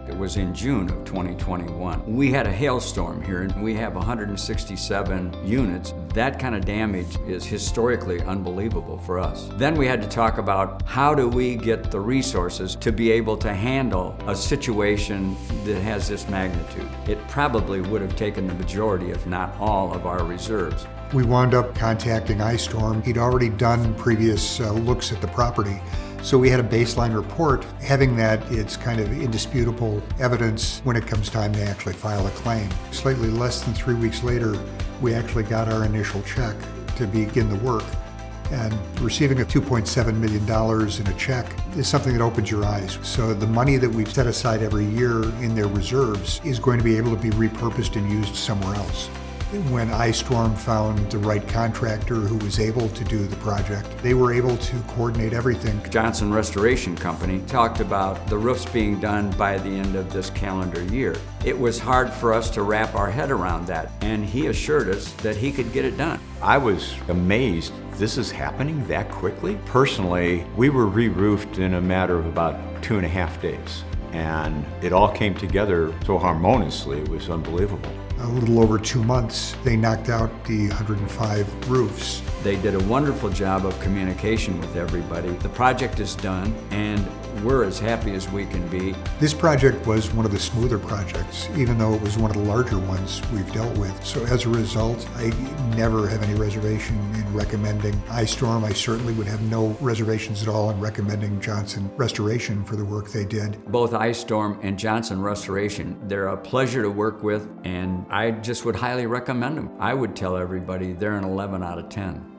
It was in June of 2021. We had a hailstorm here, and we have 167 units. That kind of damage is historically unbelievable for us. Then we had to talk about how do we get the resources to be able to handle a situation that has this magnitude. It probably would have taken the majority, if not all, of our reserves. We wound up contacting iStorm. He'd already done previous looks at the property, so we had a baseline report. Having that, it's kind of indisputable evidence when it comes time to actually file a claim. Slightly less than 3 weeks later, we actually got our initial check to begin the work. And receiving a $2.7 million in a check is something that opens your eyes. So the money that we've set aside every year in their reserves is going to be able to be repurposed and used somewhere else. When iStorm found the right contractor who was able to do the project, they were able to coordinate everything. Johnson Restoration Company talked about the roofs being done by the end of this calendar year. It was hard for us to wrap our head around that, and he assured us that he could get it done. I was amazed. This is happening that quickly? Personally, we were re-roofed in a matter of about 2.5 days, and it all came together so harmoniously, it was unbelievable. A little over 2 months, they knocked out the 105 roofs. They did a wonderful job of communication with everybody. The project is done, and we're as happy as we can be. This project was one of the smoother projects, even though it was one of the larger ones we've dealt with. So as a result, I never have any reservation in recommending iStorm. I certainly would have no reservations at all in recommending Johnson Restoration for the work they did. Both iStorm and Johnson Restoration, they're a pleasure to work with, and I just would highly recommend them. I would tell everybody they're an 11 out of 10.